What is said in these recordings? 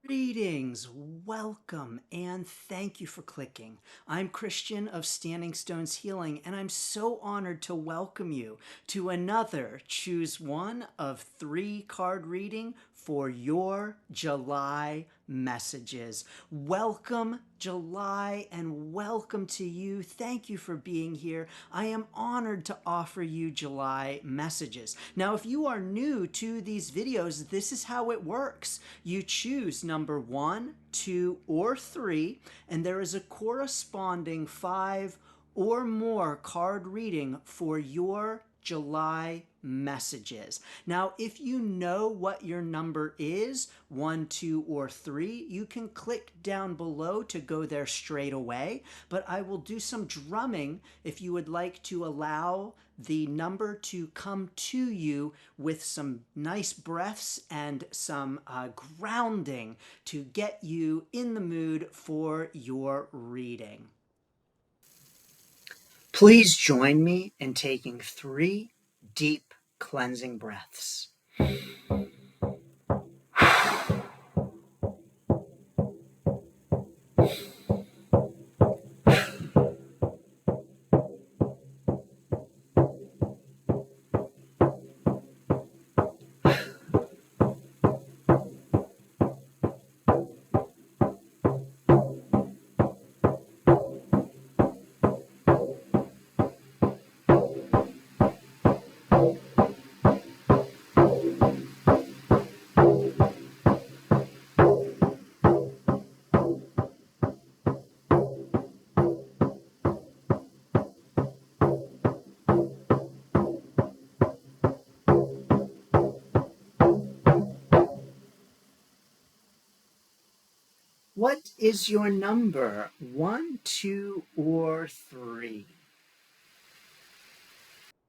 Greetings, welcome, and thank you for clicking. I'm Christian of Standing Stones Healing, and I'm so honored to welcome you to another Choose One of 3 card reading for your July messages. Welcome, July, and welcome to you. Thank you for being here. I am honored to offer you July messages. Now, if you are new to these videos, this is how it works. You choose number 1, 2, or 3, and there is a corresponding 5 or more card reading for your July messages. Now, if you know what your number is, 1, 2, or 3, you can click down below to go there straight away, but I will do some drumming if you would like to allow the number to come to you with some nice breaths and some grounding to get you in the mood for your reading. Please join me in taking 3 deep cleansing breaths. What is your number? 1, 2, or 3?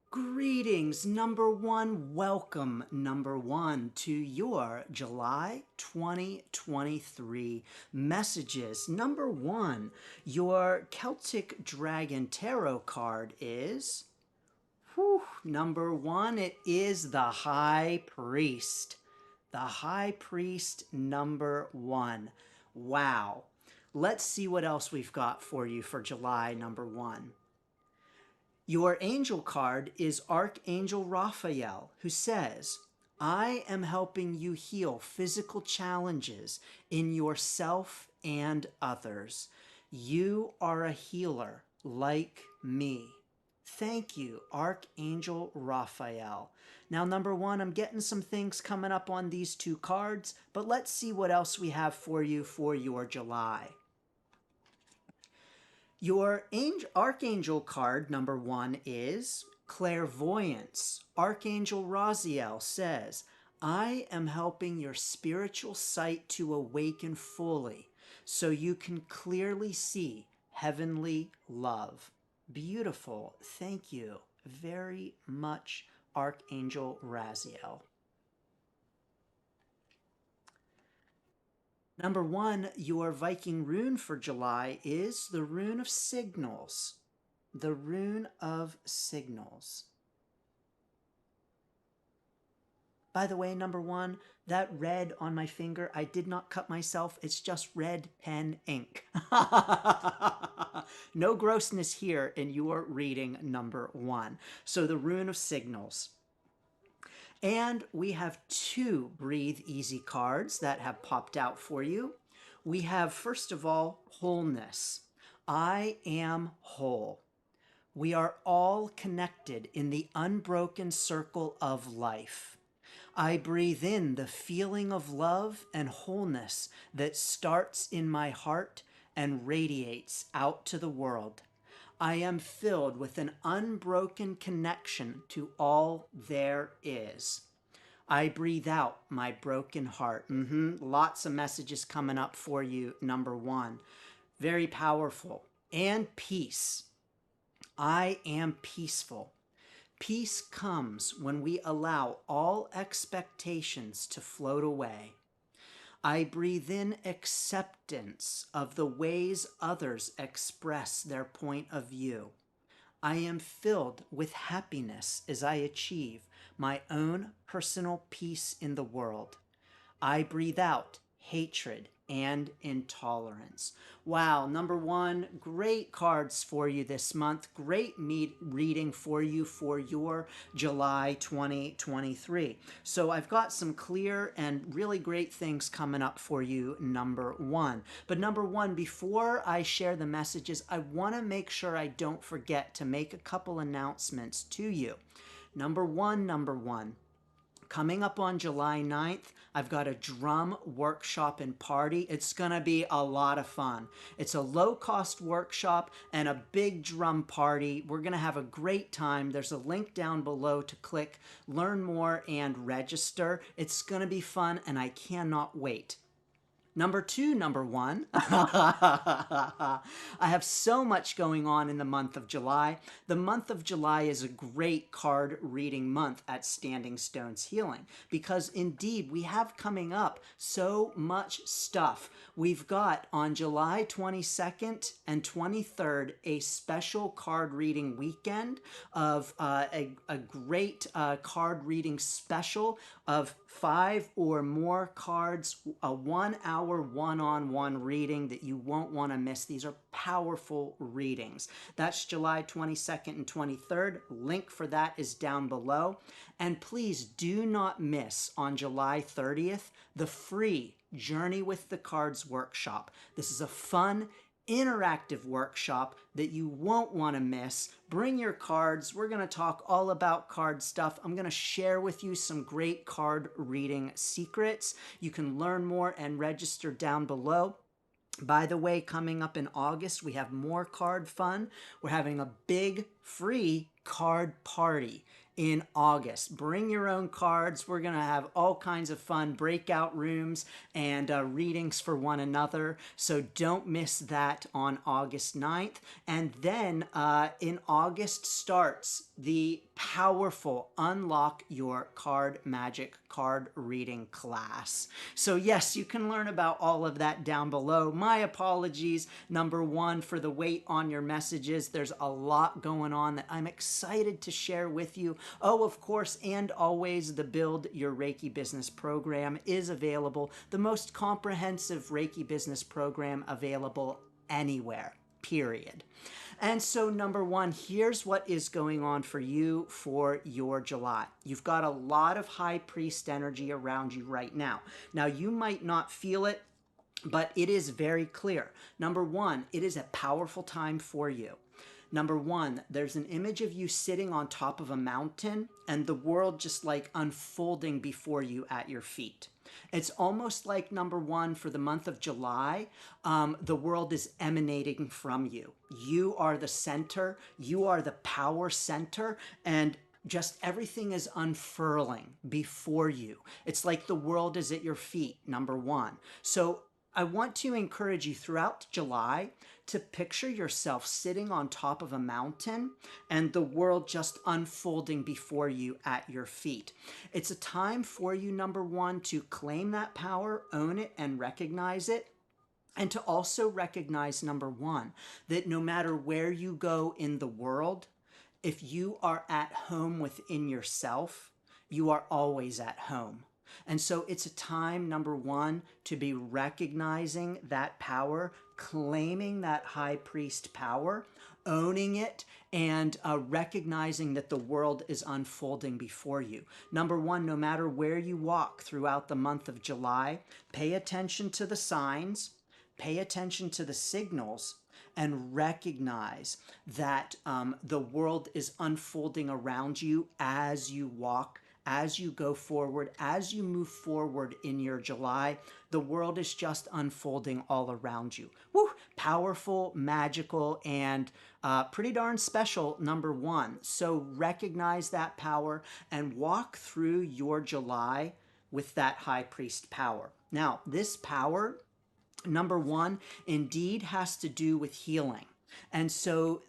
Greetings, number 1. Welcome, number 1, to your July 2023 messages. Number 1, your Celtic Dragon Tarot card is... number 1, it is the High Priest. The High Priest, number 1. Wow. Let's see what else we've got for you for July, number 1. Your angel card is Archangel Raphael, who says, I am helping you heal physical challenges in yourself and others. You are a healer like me. Thank you, Archangel Raphael. Now, number 1, I'm getting some things coming up on these 2 cards, but let's see what else we have for you for your July. Your Archangel card, number 1, is Clairvoyance. Archangel Raziel says, I am helping your spiritual sight to awaken fully so you can clearly see heavenly love. Beautiful. Thank you very much, Archangel Raziel. Number 1, your Viking rune for July is the Rune of Signals. The Rune of Signals. By the way, number 1, that red on my finger, I did not cut myself. It's just red pen ink. No grossness here in your reading, number 1. So the Rune of Signals. And we have 2 Breathe Easy cards that have popped out for you. We have, first of all, Wholeness. I am whole. We are all connected in the unbroken circle of life. I breathe in the feeling of love and wholeness that starts in my heart and radiates out to the world. I am filled with an unbroken connection to all there is. I breathe out my broken heart. Lots of messages coming up for you, number 1. Very powerful. And peace. I am peaceful. Peace comes when we allow all expectations to float away. I breathe in acceptance of the ways others express their point of view. I am filled with happiness as I achieve my own personal peace in the world. I breathe out hatred, and intolerance. Wow, number one, great cards for you this month. Great reading for you for your July 2023. So I've got some clear and really great things coming up for you, number one. But number one, before I share the messages, I want to make sure I don't forget to make a couple announcements to you. Number one, coming up on July 9th, I've got a drum workshop and party. It's going to be a lot of fun. It's a low-cost workshop and a big drum party. We're going to have a great time. There's a link down below to click, learn more, and register. It's going to be fun, and I cannot wait. Number one, I have so much going on in the month of July. The month of July is a great card reading month at Standing Stones Healing because indeed we have coming up so much stuff. We've got on July 22nd and 23rd a special card reading weekend of a great card reading special of 5 or more cards, a 1 hour one-on-one reading that you won't want to miss. These are powerful readings. That's July 22nd and 23rd. Link for that is down below. And please do not miss on July 30th the free Journey with the Cards workshop. This is a fun, interactive workshop that you won't want to miss. Bring your cards. We're going to talk all about card stuff. I'm going to share with you some great card reading secrets. You can learn more and register down below. By the way, coming up in August, we have more card fun. We're having a big free card party in August. Bring your own cards. We're going to have all kinds of fun breakout rooms and readings for one another. So don't miss that on August 9th. And then in August starts the powerful Unlock Your Card Magic card reading class. So yes, you can learn about all of that down below. My apologies, number one, for the wait on your messages. There's a lot going on that I'm excited to share with you. Oh, of course, and always the Build Your Reiki Business program is available. The most comprehensive Reiki business program available anywhere, period. And so number one, here's what is going on for you for your July. You've got a lot of high priest energy around you right now. Now, you might not feel it, but it is very clear. Number one, it is a powerful time for you. Number one, there's an image of you sitting on top of a mountain and the world just like unfolding before you at your feet. It's almost like, number one, for the month of July, the world is emanating from you. You are the center. You are the power center. And just everything is unfurling before you. It's like the world is at your feet, number one. So I want to encourage you throughout July to picture yourself sitting on top of a mountain and the world just unfolding before you at your feet. It's a time for you, number one, to claim that power, own it, and recognize it. And to also recognize, number one, that no matter where you go in the world, if you are at home within yourself, you are always at home. And so it's a time, number one, to be recognizing that power, claiming that high priest power, owning it, and recognizing that the world is unfolding before you. Number one, no matter where you walk throughout the month of July, pay attention to the signs, pay attention to the signals, and recognize that the world is unfolding around you as you walk, as you go forward, as you move forward in your July. The world is just unfolding all around you. Woo! Powerful, magical, and pretty darn special, number one. So recognize that power and walk through your July with that high priest power. Now, this power, number one, indeed has to do with healing. And so,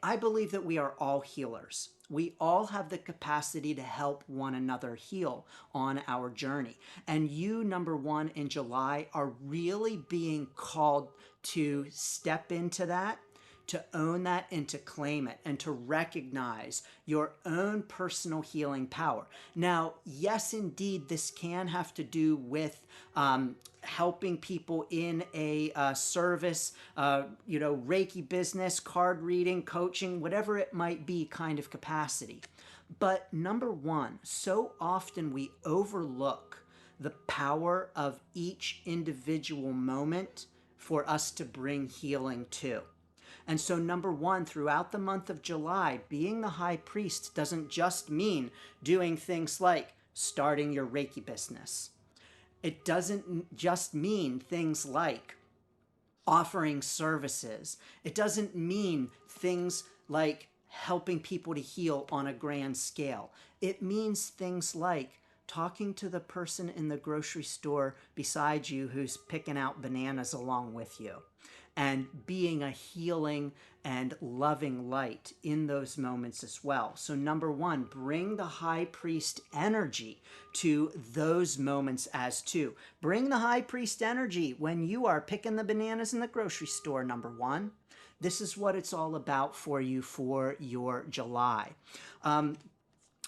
I believe that we are all healers. We all have the capacity to help one another heal on our journey. And you, number one, in July, are really being called to step into that, to own that, and to claim it, and to recognize your own personal healing power. Now, yes, indeed, this can have to do with helping people in a service, Reiki business, card reading, coaching, whatever it might be kind of capacity. But number one, so often we overlook the power of each individual moment for us to bring healing to. And so, number one, throughout the month of July, being the high priest doesn't just mean doing things like starting your Reiki business. It doesn't just mean things like offering services. It doesn't mean things like helping people to heal on a grand scale. It means things like talking to the person in the grocery store beside you who's picking out bananas along with you, and being a healing and loving light in those moments as well. So number one, bring the high priest energy to those moments as too. Bring the high priest energy when you are picking the bananas in the grocery store, number one. This is what it's all about for you for your July.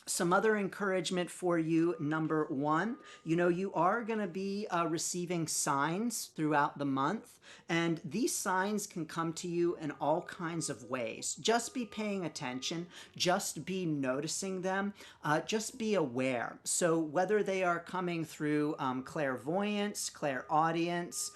Some other encouragement for you, number one, you are going to be receiving signs throughout the month, and these signs can come to you in all kinds of ways. Just be paying attention, just be noticing them, just be aware. So whether they are coming through clairvoyance, clairaudience,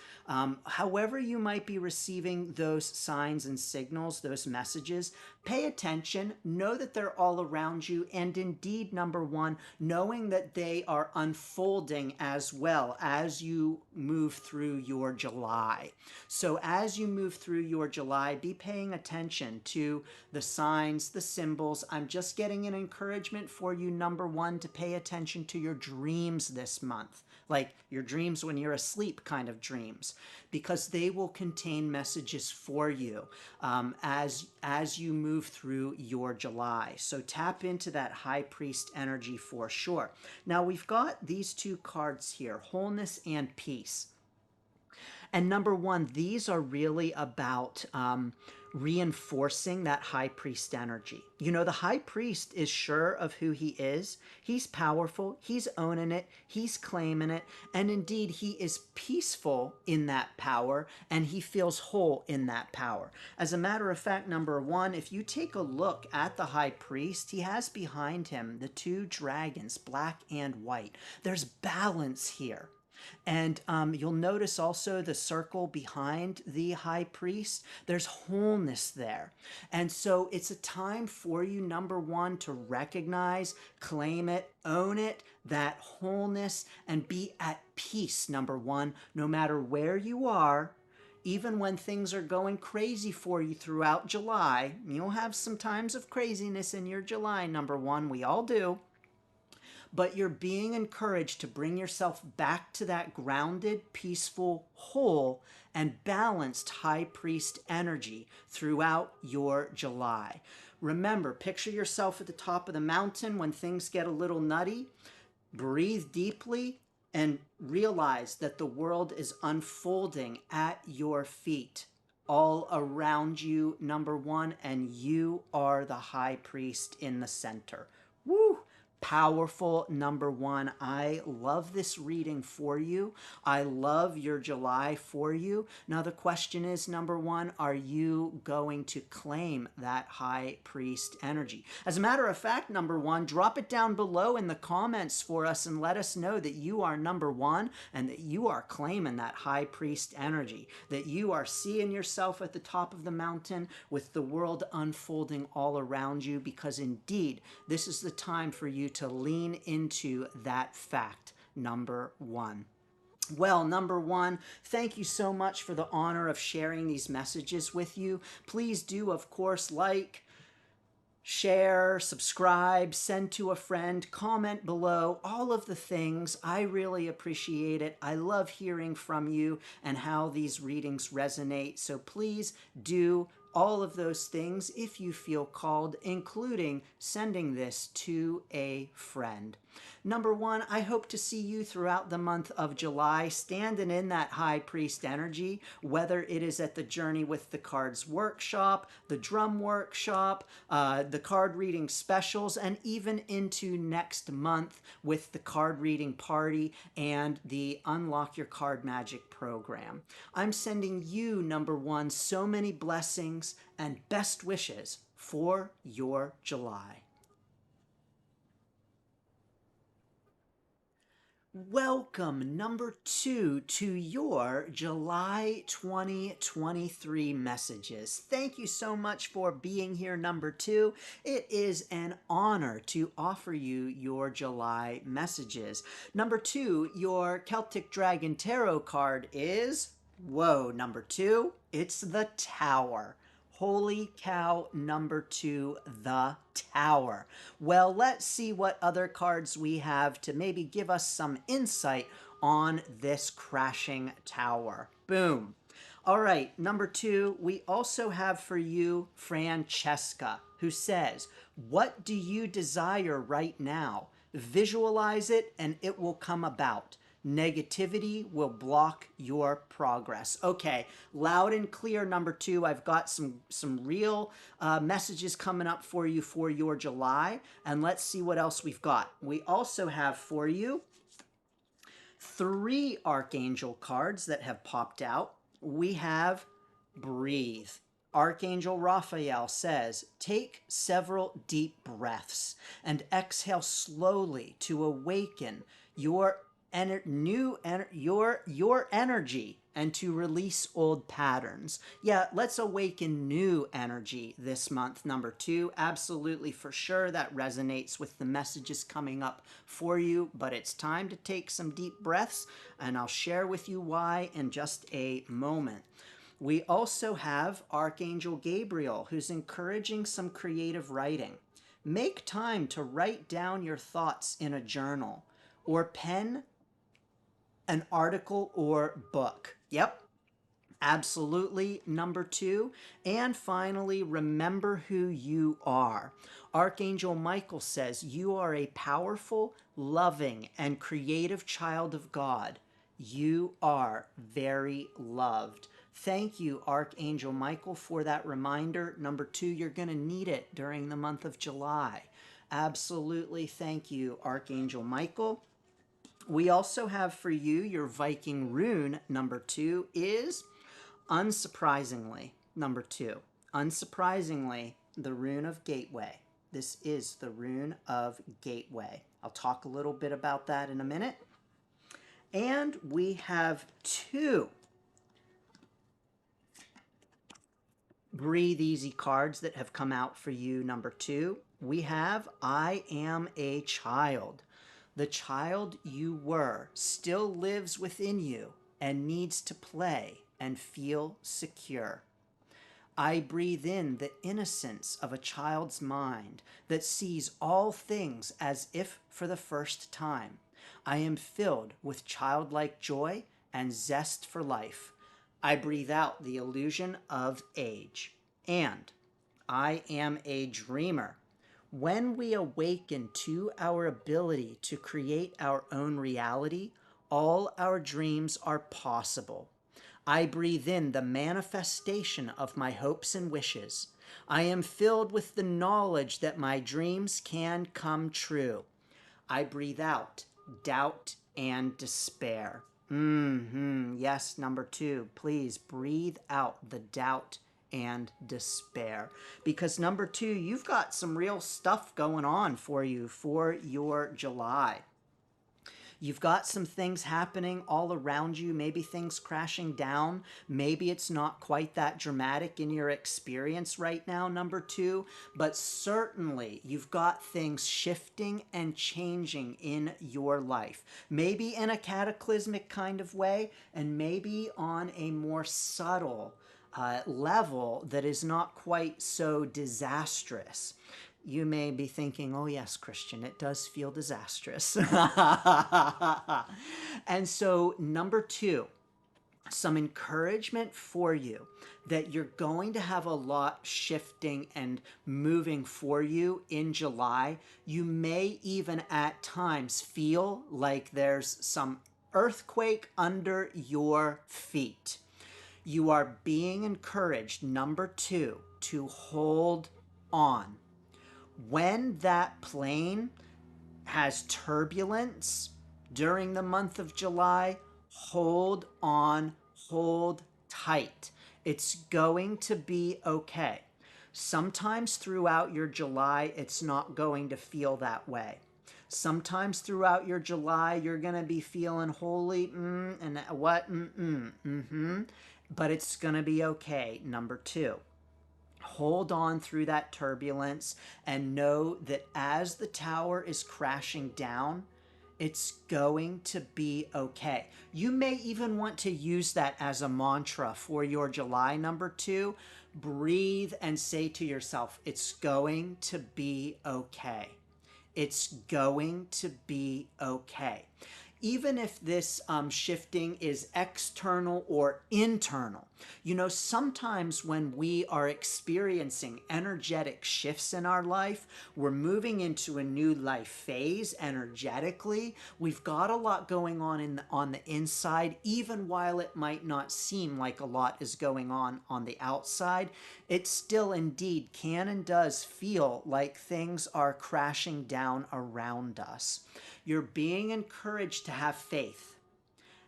however you might be receiving those signs and signals, those messages, pay attention, know that they're all around you, and indeed, number one, knowing that they are unfolding as well as you move through your July. So as you move through your July, be paying attention to the signs, the symbols. I'm just getting an encouragement for you, number one, to pay attention to your dreams this month. Like your dreams when you're asleep kind of dreams, because they will contain messages for you as you move through your July. So tap into that high priest energy for sure. Now we've got these two cards here, wholeness and peace. And number one, these are really about reinforcing that high priest energy. The high priest is sure of who he is. He's powerful. He's owning it. He's claiming it. And indeed, he is peaceful in that power, and he feels whole in that power. As a matter of fact, number one, if you take a look at the high priest, he has behind him the two dragons, black and white. There's balance here. And you'll notice also the circle behind the high priest. There's wholeness there. And so it's a time for you, number one, to recognize, claim it, own it, that wholeness, and be at peace, number one, no matter where you are. Even when things are going crazy for you throughout July, you'll have some times of craziness in your July, number one. We all do. But you're being encouraged to bring yourself back to that grounded, peaceful, whole, and balanced high priest energy throughout your July. Remember, picture yourself at the top of the mountain when things get a little nutty. Breathe deeply and realize that the world is unfolding at your feet, all around you, number one, and you are the high priest in the center. Woo! Powerful, number one. I love this reading for you. I love your July for you. Now the question is, number one, are you going to claim that high priest energy? As a matter of fact, number one, drop it down below in the comments for us and let us know that you are number one and that you are claiming that high priest energy, that you are seeing yourself at the top of the mountain with the world unfolding all around you, because indeed, this is the time for you to lean into that fact, number one. Well, number one, thank you so much for the honor of sharing these messages with you. Please do, of course, like, share, subscribe, send to a friend, comment below, all of the things. I really appreciate it. I love hearing from you and how these readings resonate. So please do all of those things if you feel called, including sending this to a friend. Number one, I hope to see you throughout the month of July, standing in that high priest energy, whether it is at the Journey with the Cards workshop, the drum workshop, the card reading specials, and even into next month with the card reading party and the Unlock Your Card Magic program. I'm sending you, number one, so many blessings and best wishes for your July. Welcome, number two, to your July 2023 messages. Thank you so much for being here, number two. It is an honor to offer you your July messages. Number two, your Celtic Dragon Tarot card is, whoa, number two, it's the Tower. Holy cow, number two, the Tower. Well, let's see what other cards we have to maybe give us some insight on this crashing tower. Boom. All right, number two, we also have for you Francesca, who says, what do you desire right now? Visualize it and it will come about. Negativity will block your progress. Okay, loud and clear, number two. I've got some real messages coming up for you for your July. And let's see what else we've got. We also have for you 3 Archangel cards that have popped out. We have Breathe. Archangel Raphael says, take several deep breaths and exhale slowly to awaken your your energy and to release old patterns. Yeah, let's awaken new energy this month, number two. Absolutely, for sure, that resonates with the messages coming up for you, but it's time to take some deep breaths, and I'll share with you why in just a moment. We also have Archangel Gabriel, who's encouraging some creative writing. Make time to write down your thoughts in a journal or pen an article or book. Yep, absolutely, number two. And finally, remember who you are. Archangel Michael says you are a powerful, loving, and creative child of God. You are very loved. Thank you, Archangel Michael, for that reminder. Number two, you're going to need it during the month of July. Absolutely, thank you, Archangel Michael. We also have for you your Viking rune, number two, is, unsurprisingly, number two. Unsurprisingly, the rune of Gateway. This is the rune of Gateway. I'll talk a little bit about that in a minute. And we have 2 Breathe Easy cards that have come out for you, number two. We have I Am a Child. The child you were still lives within you and needs to play and feel secure. I breathe in the innocence of a child's mind that sees all things as if for the first time. I am filled with childlike joy and zest for life. I breathe out the illusion of age. And I am a dreamer. When we awaken to our ability to create our own reality, all our dreams are possible. I breathe in the manifestation of my hopes and wishes. I am filled with the knowledge that my dreams can come true. I breathe out doubt and despair. Yes, number two, please breathe out the doubt and despair. Because number two, you've got some real stuff going on for you for your July. You've got some things happening all around you, maybe things crashing down. Maybe it's not quite that dramatic in your experience right now, number two, but certainly you've got things shifting and changing in your life. Maybe in a cataclysmic kind of way, and maybe on a more subtle level that is not quite so disastrous. You may be thinking, oh yes, Christian, it does feel disastrous. And so number two, some encouragement for you that you're going to have a lot shifting and moving for you in July. You may even at times feel like there's some earthquake under your feet. You are being encouraged, number 2, to hold on. When that plane has turbulence during the month of July, hold on, hold tight. It's going to be okay. Sometimes throughout your July, it's not going to feel that way. Sometimes throughout your July, you're going to be feeling holy, and what, but it's going to be okay. Number 2, hold on through that turbulence and know that as the tower is crashing down, it's going to be okay. You may even want to use that as a mantra for your July, number 2. Breathe and say to yourself, it's going to be okay. It's going to be okay. Even if this shifting is external or internal. You know, sometimes when we are experiencing energetic shifts in our life, we're moving into a new life phase energetically. We've got a lot going on the inside, even while it might not seem like a lot is going on the outside. It still indeed can and does feel like things are crashing down around us. You're being encouraged to have faith.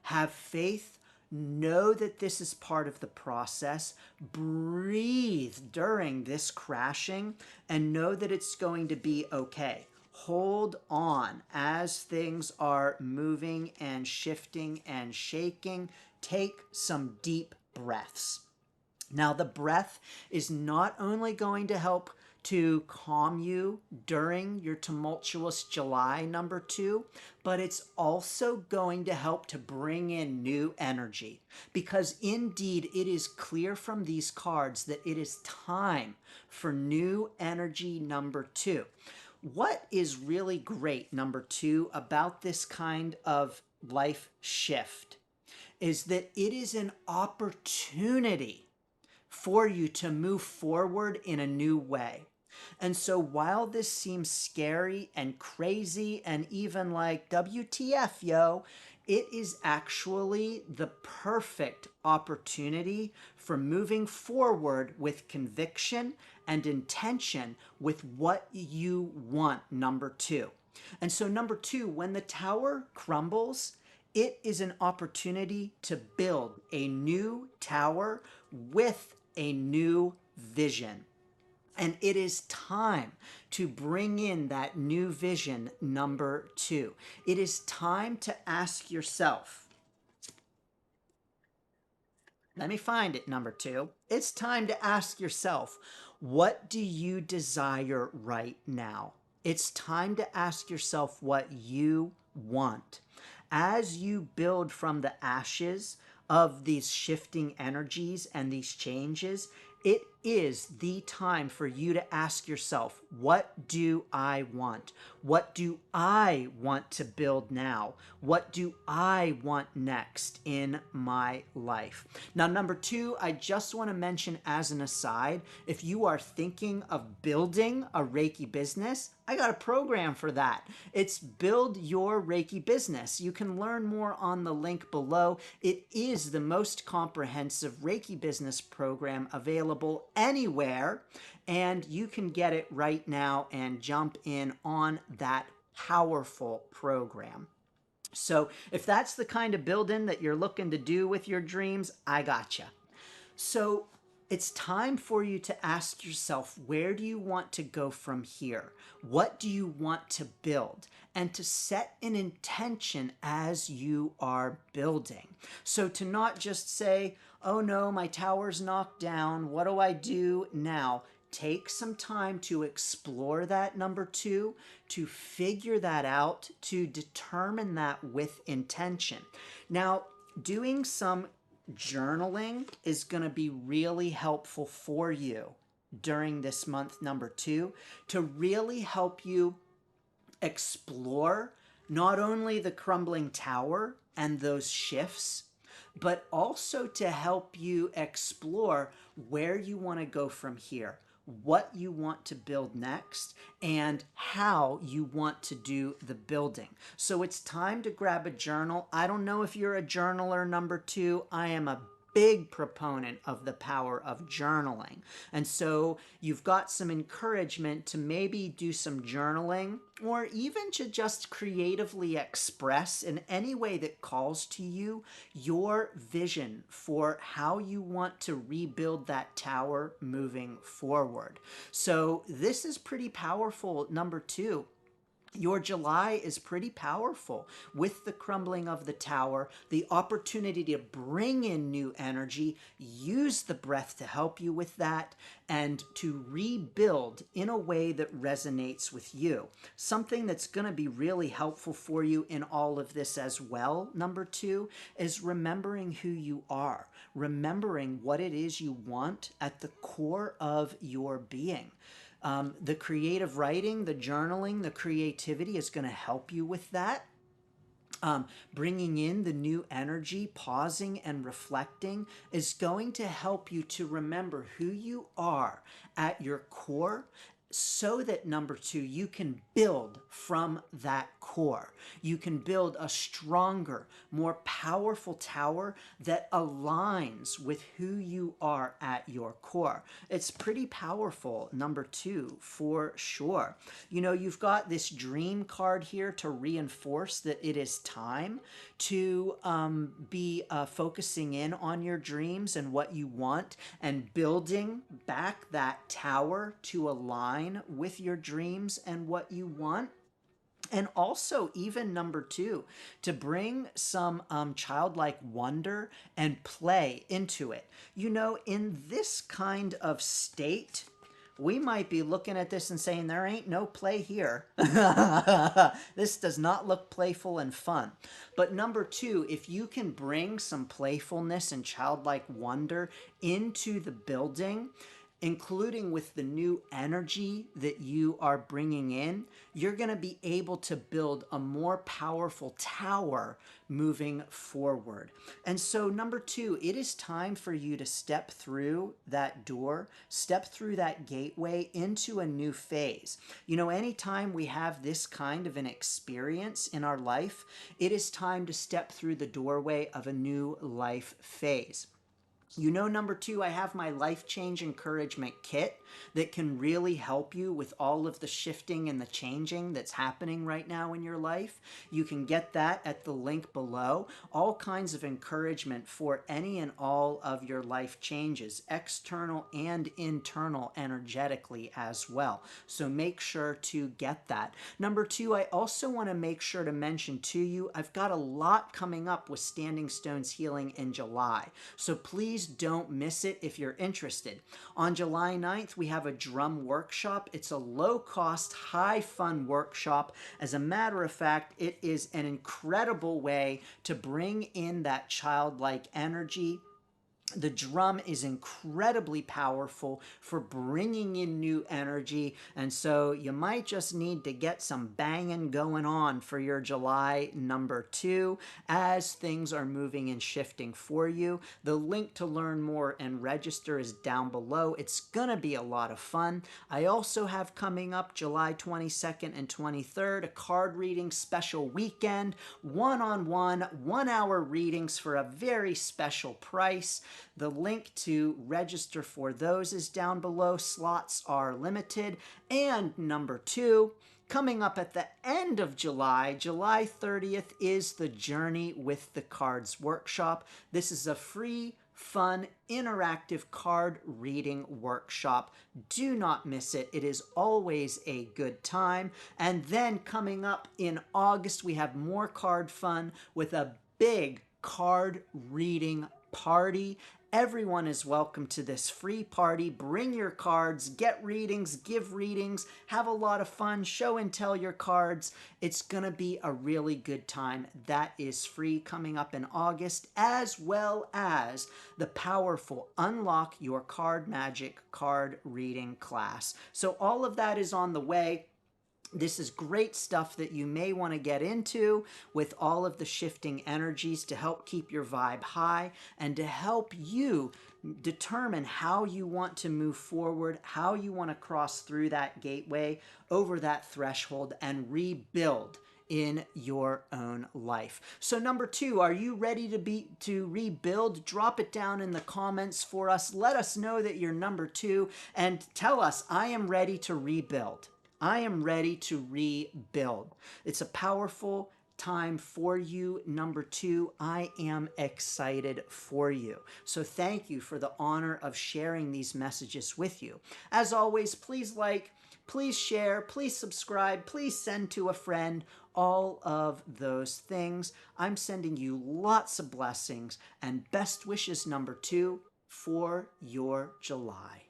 Have faith. Know that this is part of the process. Breathe during this crashing and know that it's going to be okay. Hold on as things are moving and shifting and shaking. Take some deep breaths. Now, the breath is not only going to help to calm you during your tumultuous July, number 2, but it's also going to help to bring in new energy. Because indeed, it is clear from these cards that it is time for new energy, number 2. What is really great, number 2, about this kind of life shift is that it is an opportunity for you to move forward in a new way. And so while this seems scary and crazy and even like WTF, yo, it is actually the perfect opportunity for moving forward with conviction and intention with what you want, number 2. And so number 2, when the tower crumbles, it is an opportunity to build a new tower with a new vision. And it is time to bring in that new vision, number 2. It is time to ask yourself, let me find it, number 2. It's time to ask yourself, what do you desire right now? It's time to ask yourself what you want. As you build from the ashes of these shifting energies and these changes, it is the time for you to ask yourself, what do I want? What do I want to build now? What do I want next in my life? Now, number 2, I just want to mention as an aside, if you are thinking of building a Reiki business, I got a program for that. It's Build Your Reiki Business. You can learn more on the link below. It is the most comprehensive Reiki business program available anywhere, and you can get it right now and jump in on that powerful program. So if that's the kind of building that you're looking to do with your dreams, I gotcha. So it's time for you to ask yourself, where do you want to go from here? What do you want to build? And to set an intention as you are building. So to not just say, oh no, my tower's knocked down, what do I do now? Take some time to explore that, number 2, to figure that out, to determine that with intention. Now, doing some journaling is going to be really helpful for you during this month, number 2, to really help you explore not only the crumbling tower and those shifts, but also to help you explore where you want to go from here, what you want to build next, and how you want to do the building. So it's time to grab a journal. I don't know if you're a journaler, number two. I am a big proponent of the power of journaling. And so you've got some encouragement to maybe do some journaling, or even to just creatively express in any way that calls to you your vision for how you want to rebuild that tower moving forward. So this is pretty powerful, number two. Your July is pretty powerful with the crumbling of the tower, the opportunity to bring in new energy, use the breath to help you with that, and to rebuild in a way that resonates with you. Something that's going to be really helpful for you in all of this as well, number two, is remembering who you are, remembering what it is you want at the core of your being. The creative writing, the journaling, the creativity is going to help you with that. Bringing in the new energy, pausing and reflecting is going to help you to remember who you are at your core, so that number two, you can build from that core. You can build a stronger, more powerful tower that aligns with who you are at your core. It's pretty powerful, number two, for sure. You know, you've got this dream card here to reinforce that it is time to be focusing in on your dreams and what you want, and building back that tower to align with your dreams and what you want. And also, even number two, to bring some childlike wonder and play into it. You know, in this kind of state, we might be looking at this and saying, there ain't no play here. This does not look playful and fun. But number two, if you can bring some playfulness and childlike wonder into the building, including with the new energy that you are bringing in, you're going to be able to build a more powerful tower moving forward. And so, number two, it is time for you to step through that door, step through that gateway into a new phase. You know, anytime we have this kind of an experience in our life, it is time to step through the doorway of a new life phase. You know, number two, I have my Life Change Encouragement Kit that can really help you with all of the shifting and the changing that's happening right now in your life. You can get that at the link below. All kinds of encouragement for any and all of your life changes, external and internal, energetically as well. So make sure to get that. Number two, I also want to make sure to mention to you, I've got a lot coming up with Standing Stones Healing in July. So please don't miss it if you're interested. On July 9th, we have a drum workshop. It's a low-cost, high-fun workshop. As a matter of fact, it is an incredible way to bring in that childlike energy. The drum is incredibly powerful for bringing in new energy, and so you might just need to get some banging going on for your July number two as things are moving and shifting for you. The link to learn more and register is down below. It's going to be a lot of fun. I also have coming up July 22nd and 23rd a card reading special weekend, one-on-one, 1-hour readings for a very special price. The link to register for those is down below. Slots are limited. And number two, coming up at the end of July, July 30th, is the Journey with the Cards workshop. This is a free, fun, interactive card reading workshop. Do not miss it. It is always a good time. And then coming up in August, we have more card fun with a big card reading party. Everyone is welcome to this free party. Bring your cards, get readings, give readings, have a lot of fun, show and tell your cards. It's going to be a really good time. That is free coming up in August, as well as the powerful Unlock Your Card Magic card reading class. So all of that is on the way. This is great stuff that you may want to get into with all of the shifting energies to help keep your vibe high and to help you determine how you want to move forward, how you want to cross through that gateway, over that threshold, and rebuild in your own life. So number 2, are you ready to rebuild? Drop it down in the comments for us. Let us know that you're number 2 and tell us, I am ready to rebuild. I am ready to rebuild. It's a powerful time for you. Number 2, I am excited for you. So thank you for the honor of sharing these messages with you. As always, please like, please share, please subscribe, please send to a friend, all of those things. I'm sending you lots of blessings and best wishes, number 2, for your July.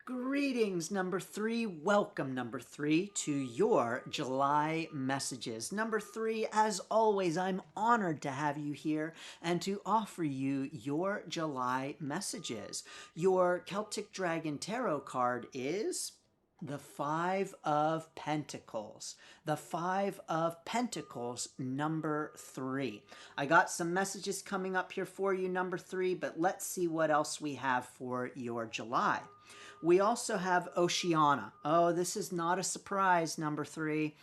Greetings, number 3. Welcome, number 3, to your July messages. Number 3, as always, I'm honored to have you here and to offer you your July messages. Your Celtic Dragon Tarot card is the 5 of Pentacles. The 5 of Pentacles, number 3. I got some messages coming up here for you, number 3, but let's see what else we have for your July. We also have Oceana. Oh, this is not a surprise, number 3.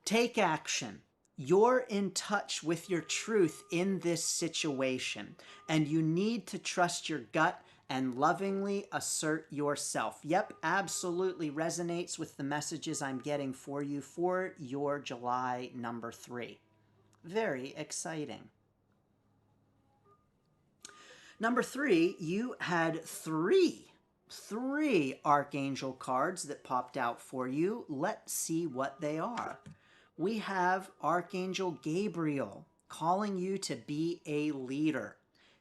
Take action. You're in touch with your truth in this situation, and you need to trust your gut and lovingly assert yourself. Yep, absolutely resonates with the messages I'm getting for you for your July number 3. Very exciting. Number 3, you had three Archangel cards that popped out for you. Let's see what they are. We have Archangel Gabriel calling you to be a leader.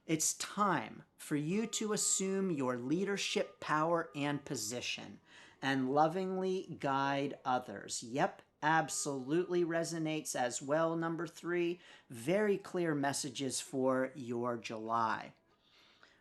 It's time for you to assume your leadership power and position and lovingly guide others. Yep, absolutely resonates as well, number 3. Very clear messages for your July.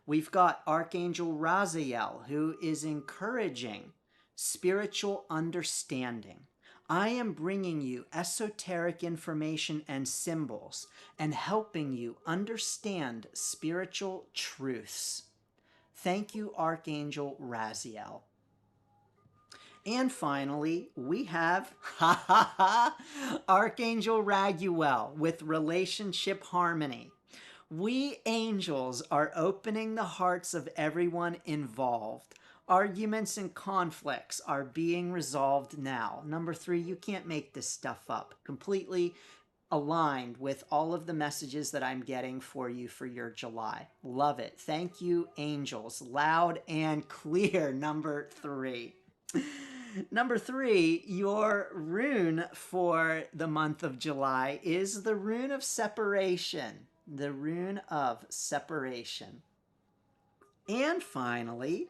We've got Archangel Raziel, who is encouraging spiritual understanding. I am bringing you esoteric information and symbols and helping you understand spiritual truths. Thank you, Archangel Raziel. And finally, we have Archangel Raguel with relationship harmony. We angels are opening the hearts of everyone involved. Arguments and conflicts are being resolved now. Number 3, you can't make this stuff up. Completely aligned with all of the messages that I'm getting for you for your July. Love it. Thank you, angels. Loud and clear, number 3. Number 3, your rune for the month of July is the rune of separation. The rune of separation. And finally,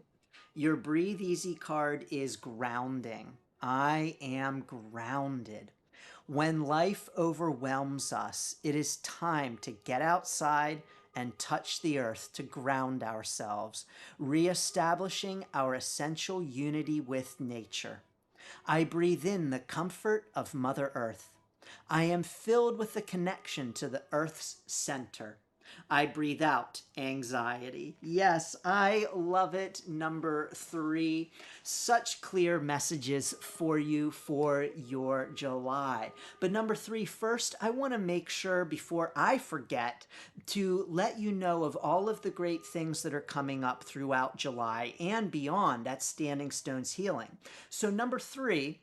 your Breathe Easy card is grounding. I am grounded. When life overwhelms us, it is time to get outside and touch the earth to ground ourselves, reestablishing our essential unity with nature. I breathe in the comfort of Mother Earth. I am filled with the connection to the Earth's center. I breathe out anxiety. Yes, I love it. Number 3, such clear messages for you for your July. But number 3, first, I want to make sure before I forget to let you know of all of the great things that are coming up throughout July and beyond at Standing Stones Healing. So number 3,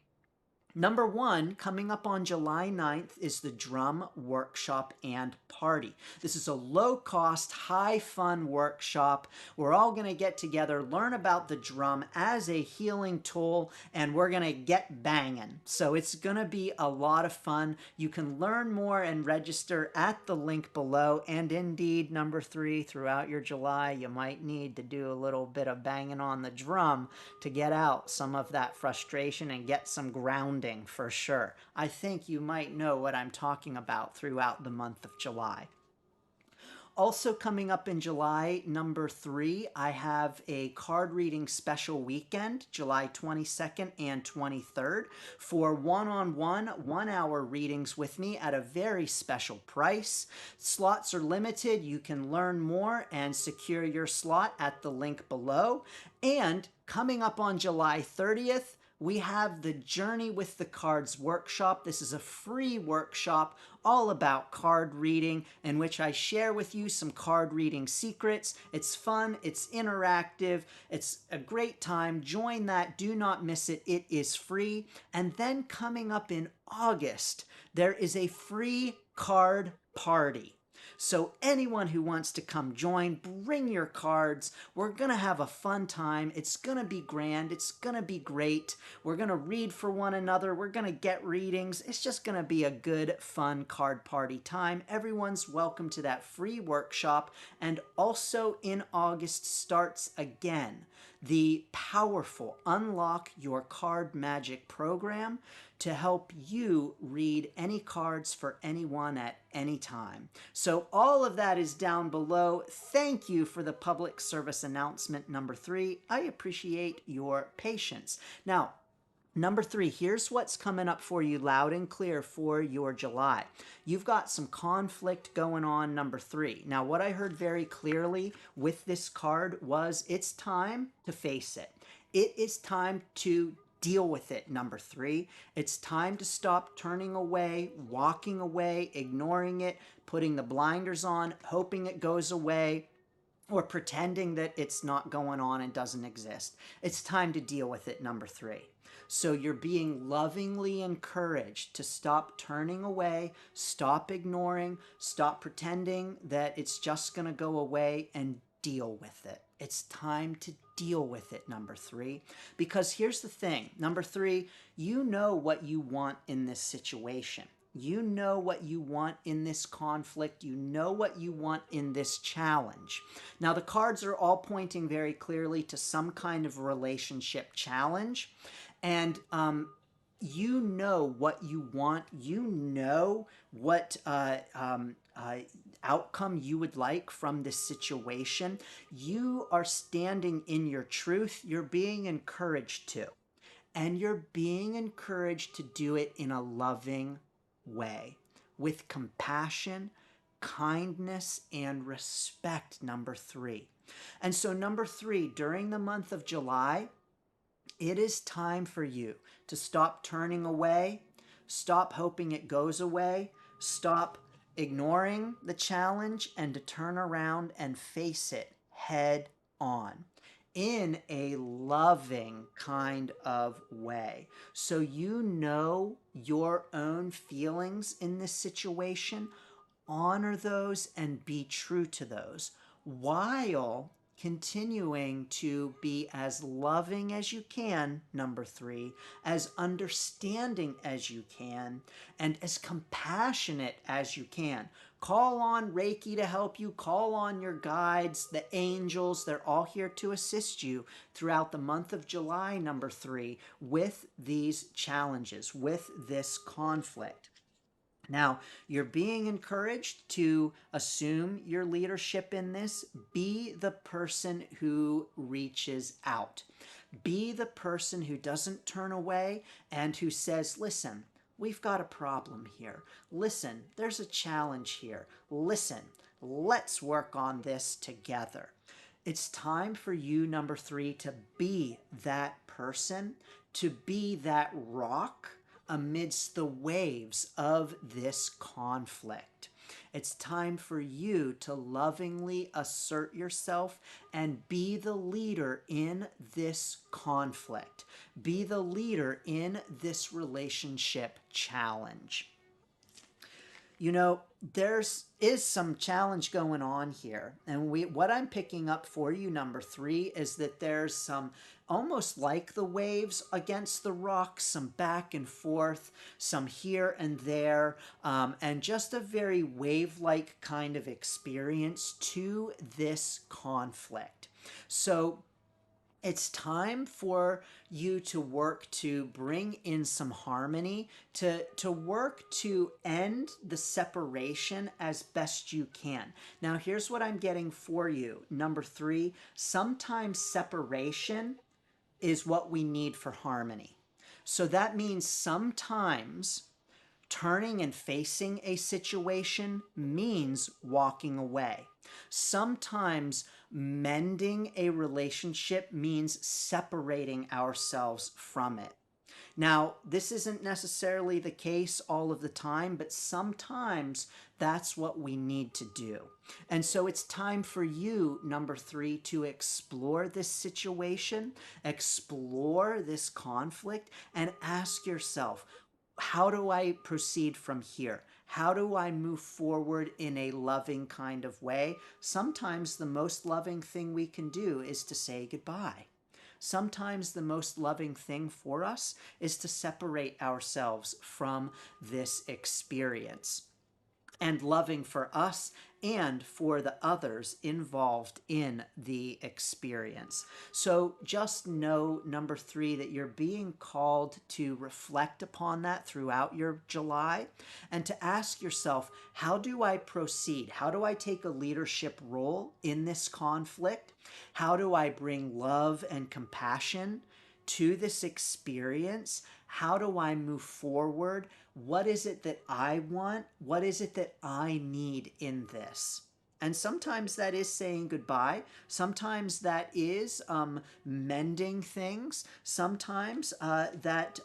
Number 1, coming up on July 9th, is the Drum Workshop and Party. This is a low-cost, high-fun workshop. We're all going to get together, learn about the drum as a healing tool, and we're going to get banging. So it's going to be a lot of fun. You can learn more and register at the link below. And indeed, number 3, throughout your July, you might need to do a little bit of banging on the drum to get out some of that frustration and get some grounding for sure. I think you might know what I'm talking about throughout the month of July. Also coming up in July, number 3, I have a card reading special weekend, July 22nd and 23rd, for one-on-one, 1-hour readings with me at a very special price. Slots are limited. You can learn more and secure your slot at the link below. And coming up on July 30th, we have the Journey with the Cards workshop. This is a free workshop all about card reading, in which I share with you some card reading secrets. It's fun, it's interactive, it's a great time. Join that, do not miss it. It is free. And then coming up in August, there is a free card party. So anyone who wants to come join, bring your cards. We're going to have a fun time. It's going to be grand. It's going to be great. We're going to read for one another. We're going to get readings. It's just going to be a good, fun card party time. Everyone's welcome to that free workshop. And also in August starts again the powerful Unlock Your Card Magic program to help you read any cards for anyone at any time. So all of that is down below. Thank you for the public service announcement number 3. I appreciate your patience. Now, number 3, here's what's coming up for you loud and clear for your July. You've got some conflict going on, number 3. Now, what I heard very clearly with this card was it's time to face it. It is time to deal with it, number 3. It's time to stop turning away, walking away, ignoring it, putting the blinders on, hoping it goes away, or pretending that it's not going on and doesn't exist. It's time to deal with it, number 3. So you're being lovingly encouraged to stop turning away, stop ignoring, stop pretending that it's just going to go away, and deal with it. It's time to deal with it, number 3. Because here's the thing, number 3, you know what you want in this situation. You know what you want in this conflict. You know what you want in this challenge. Now, the cards are all pointing very clearly to some kind of relationship challenge. And you know what you want. You know what outcome you would like from this situation. You are standing in your truth. You're being encouraged to. And you're being encouraged to do it in a loving way, with compassion, kindness, and respect, number 3. And so, number 3, during the month of July, it is time for you to stop turning away, stop hoping it goes away, stop ignoring the challenge, and to turn around and face it head on in a loving kind of way. So you know your own feelings in this situation, honor those and be true to those, while continuing to be as loving as you can, number 3, as understanding as you can, and as compassionate as you can. Call on Reiki to help you. Call on your guides, the angels. They're all here to assist you throughout the month of July, number 3, with these challenges, with this conflict. Now, you're being encouraged to assume your leadership in this. Be the person who reaches out. Be the person who doesn't turn away and who says, listen, we've got a problem here. Listen, there's a challenge here. Listen, let's work on this together. It's time for you, number 3, to be that person, to be that rock amidst the waves of this conflict. It's time for you to lovingly assert yourself and be the leader in this conflict. Be the leader in this relationship challenge. You know, is some challenge going on here. And what I'm picking up for you, number 3, is that there's some, almost like the waves against the rocks, some back and forth, some here and there, and just a very wave-like kind of experience to this conflict. So It's time for you to work to bring in some harmony, to work to end the separation as best you can. Now, here's what I'm getting for you. Number 3, sometimes separation is what we need for harmony. So that means sometimes turning and facing a situation means walking away. Sometimes mending a relationship means separating ourselves from it. Now, this isn't necessarily the case all of the time, but sometimes that's what we need to do. And so it's time for you, number 3, to explore this situation, explore this conflict, and ask yourself, how do I proceed from here? How do I move forward in a loving kind of way? Sometimes the most loving thing we can do is to say goodbye. Sometimes the most loving thing for us is to separate ourselves from this experience. And loving for us and for the others involved in the experience. So just know, number 3, that you're being called to reflect upon that throughout your July and to ask yourself, how do I proceed? How do I take a leadership role in this conflict? How do I bring love and compassion to this experience? How do I move forward? What is it that I want? What is it that I need in this? And sometimes that is saying goodbye. Sometimes that is mending things. Sometimes that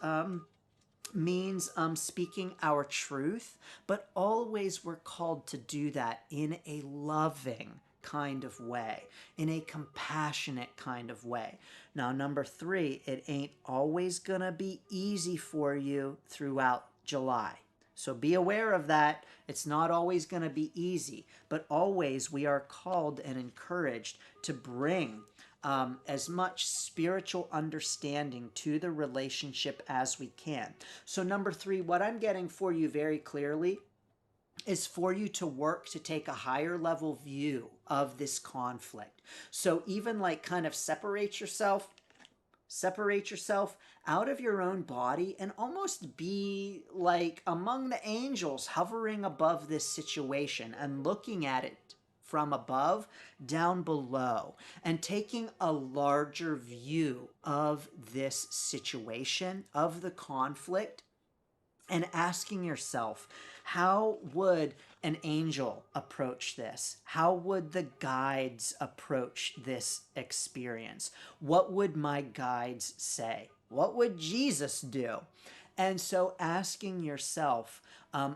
means speaking our truth. But always we're called to do that in a loving kind of way, in a compassionate kind of way. Now, number 3, it ain't always gonna be easy for you throughout July. So be aware of that. It's not always going to be easy, but always we are called and encouraged to bring as much spiritual understanding to the relationship as we can. So number 3, what I'm getting for you very clearly is for you to work to take a higher level view of this conflict. So even like kind of separate yourself out of your own body and almost be like among the angels hovering above this situation and looking at it from above down below and taking a larger view of this situation, of the conflict, and asking yourself, how would an angel approach this? How would the guides approach this experience? What would my guides say? What would Jesus do? And so asking yourself,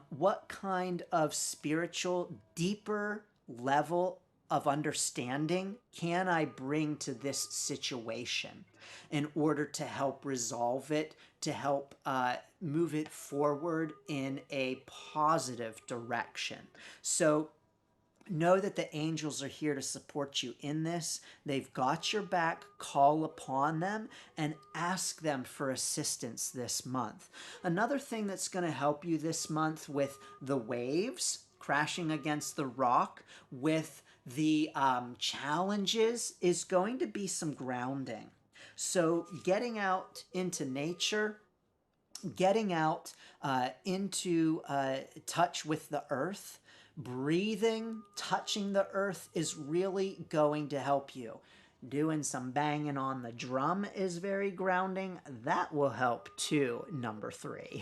what kind of spiritual, deeper level of understanding can I bring to this situation in order to help resolve it, to help move it forward in a positive direction? So know that the angels are here to support you in this. They've got your back. Call upon them and ask them for assistance this month. Another thing that's going to help you this month with the waves crashing against the rock, with the challenges, is going to be some grounding. So getting out into nature, getting out into touch with the earth, breathing, touching the earth is really going to help you. Doing some banging on the drum is very grounding. That will help too, number 3.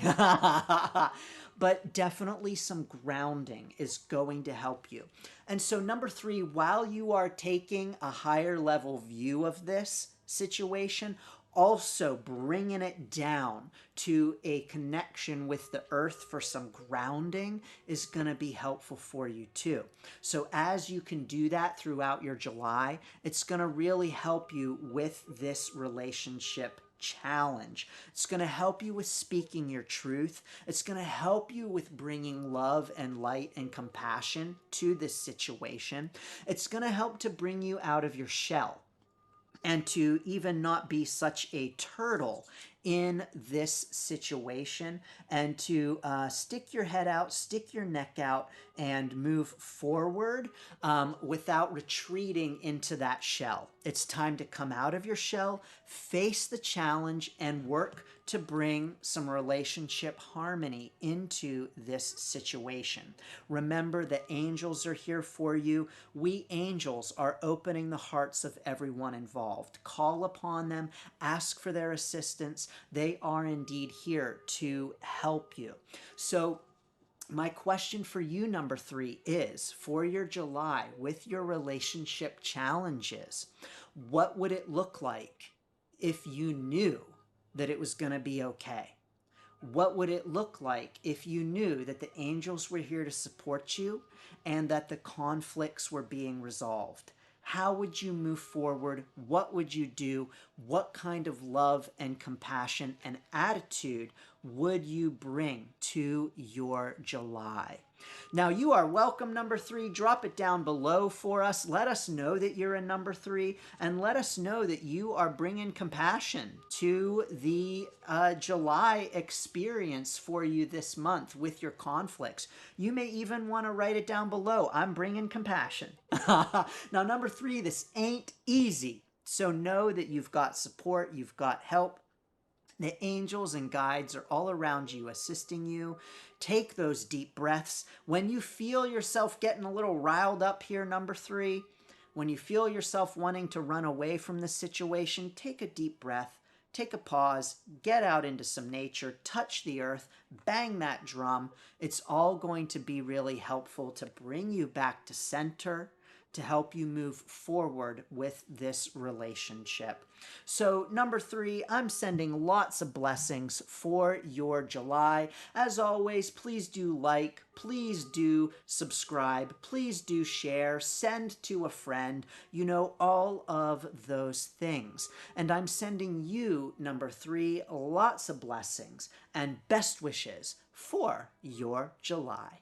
But definitely some grounding is going to help you. And so number 3, while you are taking a higher level view of this situation, also bringing it down to a connection with the earth for some grounding is going to be helpful for you too. So as you can do that throughout your July, it's going to really help you with this relationship challenge. It's going to help you with speaking your truth. It's going to help you with bringing love and light and compassion to this situation. It's going to help to bring you out of your shell and to even not be such a turtle in this situation, and to stick your head out, stick your neck out, and move forward without retreating into that shell. It's time to come out of your shell, face the challenge, and work to bring some relationship harmony into this situation. Remember, the angels are here for you. We angels are opening the hearts of everyone involved. Call upon them, ask for their assistance. They are indeed here to help you. So, my question for you, number 3, is for your July with your relationship challenges, what would it look like if you knew that it was going to be okay? What would it look like if you knew that the angels were here to support you and that the conflicts were being resolved? How would you move forward? What would you do? What kind of love and compassion and attitude would you bring to your July? Now, you are welcome, number 3. Drop it down below for us. Let us know that you're a number 3, and let us know that you are bringing compassion to the July experience for you this month with your conflicts. You may even want to write it down below. I'm bringing compassion. Now, number 3, this ain't easy. So know that you've got support, you've got help. The angels and guides are all around you, assisting you. Take those deep breaths. When you feel yourself getting a little riled up here, number 3, when you feel yourself wanting to run away from the situation, take a deep breath, take a pause, get out into some nature, touch the earth, bang that drum. It's all going to be really helpful to bring you back to center, to help you move forward with this relationship. So, number 3, I'm sending lots of blessings for your July. As always, please do like, please do subscribe, please do share, send to a friend, all of those things. And I'm sending you, number 3, lots of blessings and best wishes for your July.